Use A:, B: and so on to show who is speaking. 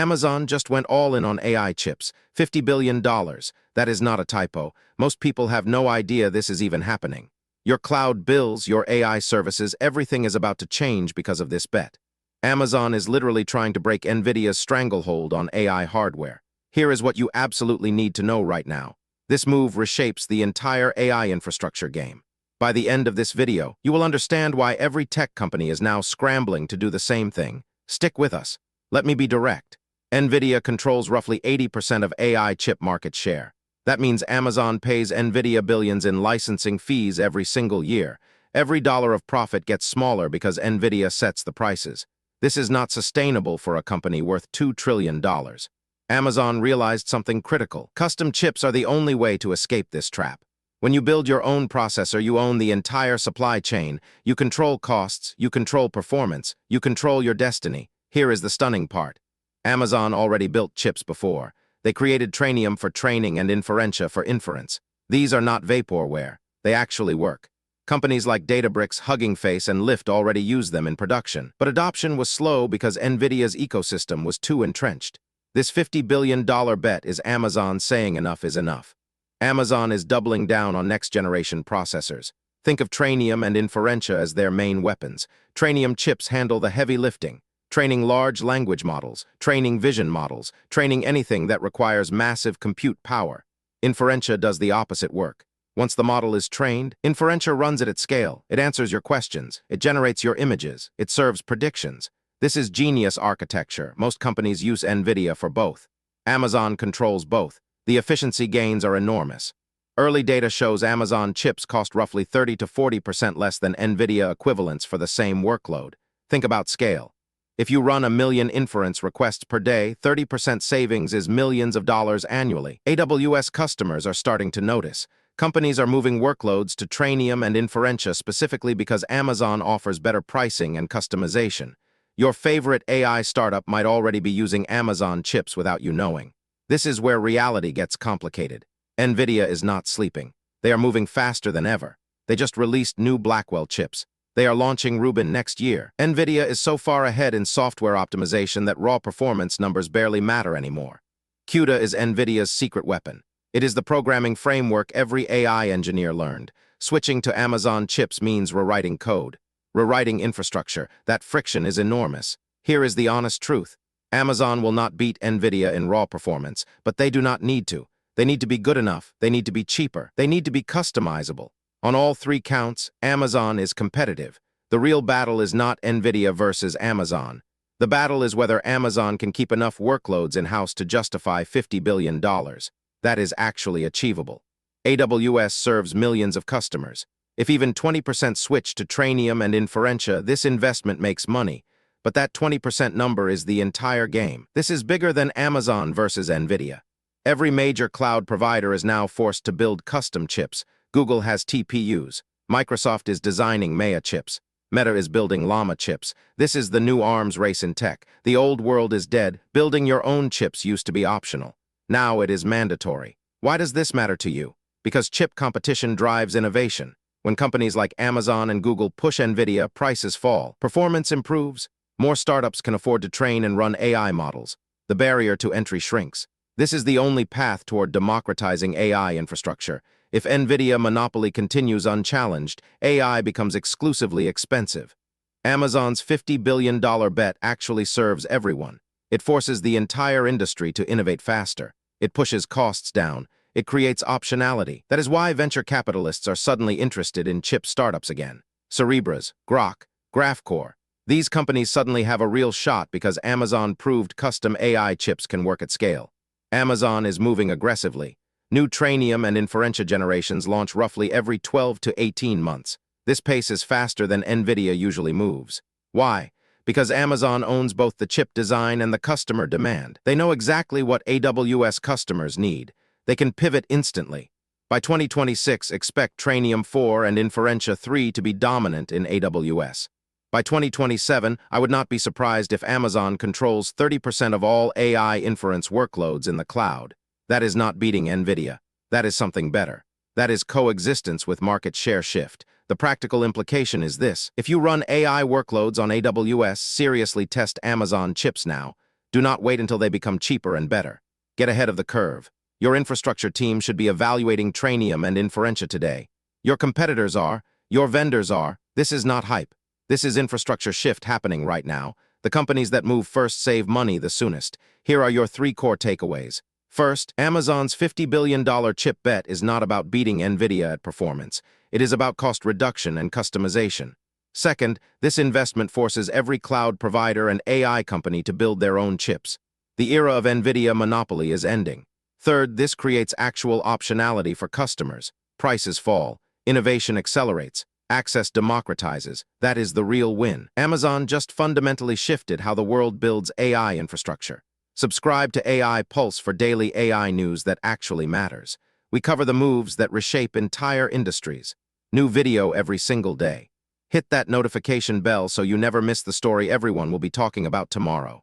A: Amazon just went all in on AI chips, $50 billion. That is not a typo. Most people have no idea this is even happening. Your cloud bills, your AI services, everything is about to change because of this bet. Amazon is literally trying to break Nvidia's stranglehold on AI hardware. Here is what you absolutely need to know right now. This move reshapes the entire AI infrastructure game. By the end of this video, you will understand why every tech company is now scrambling to do the same thing. Stick with us. Let me be direct. Nvidia controls roughly 80% of AI chip market share. That means Amazon pays Nvidia billions in licensing fees every single year. Every dollar of profit gets smaller because Nvidia sets the prices. This is not sustainable for a company worth $2 trillion. Amazon realized something critical. Custom chips are the only way to escape this trap. When you build your own processor, you own the entire supply chain. You control costs, you control performance, you control your destiny. Here is the stunning part. Amazon already built chips before. They created Trainium for training and Inferentia for inference. These are not vaporware. They actually work. Companies like Databricks, Hugging Face, and Lyft already use them in production. But adoption was slow because Nvidia's ecosystem was too entrenched. This $50 billion bet is Amazon saying enough is enough. Amazon is doubling down on next-generation processors. Think of Trainium and Inferentia as their main weapons. Trainium chips handle the heavy lifting, training large language models, training vision models, training anything that requires massive compute power. Inferentia does the opposite work. Once the model is trained, Inferentia runs it at scale. It answers your questions. It generates your images. It serves predictions. This is genius architecture. Most companies use Nvidia for both. Amazon controls both. The efficiency gains are enormous. Early data shows Amazon chips cost roughly 30 to 40% less than Nvidia equivalents for the same workload. Think about scale. If you run 1 million inference requests per day, 30% savings is millions of dollars annually. AWS customers are starting to notice. Companies are moving workloads to Trainium and Inferentia specifically because Amazon offers better pricing and customization. Your favorite AI startup might already be using Amazon chips without you knowing. This is where reality gets complicated. Nvidia is not sleeping. They are moving faster than ever. They just released new Blackwell chips. They are launching Rubin next year. Nvidia is so far ahead in software optimization that raw performance numbers barely matter anymore. CUDA is Nvidia's secret weapon. It is the programming framework every AI engineer learned. Switching to Amazon chips means rewriting code, rewriting infrastructure. That friction is enormous. Here is the honest truth. Amazon will not beat Nvidia in raw performance, but they do not need to. They need to be good enough. They need to be cheaper. They need to be customizable. On all three counts, Amazon is competitive. The real battle is not Nvidia versus Amazon. The battle is whether Amazon can keep enough workloads in-house to justify $50 billion. That is actually achievable. AWS serves millions of customers. If even 20% switch to Trainium and Inferentia, this investment makes money. But that 20% number is the entire game. This is bigger than Amazon versus Nvidia. Every major cloud provider is now forced to build custom chips. Google has TPUs. Microsoft is designing Maya chips. Meta is building Llama chips. This is the new arms race in tech. The old world is dead. Building your own chips used to be optional. Now it is mandatory. Why does this matter to you? Because chip competition drives innovation. When companies like Amazon and Google push Nvidia, prices fall. Performance improves. More startups can afford to train and run AI models. The barrier to entry shrinks. This is the only path toward democratizing AI infrastructure. If Nvidia monopoly continues unchallenged, AI becomes exclusively expensive. Amazon's $50 billion bet actually serves everyone. It forces the entire industry to innovate faster. It pushes costs down. It creates optionality. That is why venture capitalists are suddenly interested in chip startups again. Cerebras, Grok, Graphcore. These companies suddenly have a real shot because Amazon proved custom AI chips can work at scale. Amazon is moving aggressively. New Trainium and Inferentia generations launch roughly every 12 to 18 months. This pace is faster than Nvidia usually moves. Why? Because Amazon owns both the chip design and the customer demand. They know exactly what AWS customers need. They can pivot instantly. By 2026, expect Trainium 4 and Inferentia 3 to be dominant in AWS. By 2027, I would not be surprised if Amazon controls 30% of all AI inference workloads in the cloud. That is not beating Nvidia. That is something better. That is coexistence with market share shift. The practical implication is this. If you run AI workloads on AWS, seriously test Amazon chips now. Do not wait until they become cheaper and better. Get ahead of the curve. Your infrastructure team should be evaluating Trainium and Inferentia today. Your competitors are, your vendors are. This is not hype. This is infrastructure shift happening right now. The companies that move first save money the soonest. Here are your 3 core takeaways. First, Amazon's $50 billion chip bet is not about beating Nvidia at performance. It is about cost reduction and customization. Second, this investment forces every cloud provider and AI company to build their own chips. The era of Nvidia monopoly is ending. Third, this creates actual optionality for customers. Prices fall, innovation accelerates, access democratizes. That is the real win. Amazon just fundamentally shifted how the world builds AI infrastructure. Subscribe to AI Pulse for daily AI news that actually matters. We cover the moves that reshape entire industries. New video every single day. Hit that notification bell so you never miss the story everyone will be talking about tomorrow.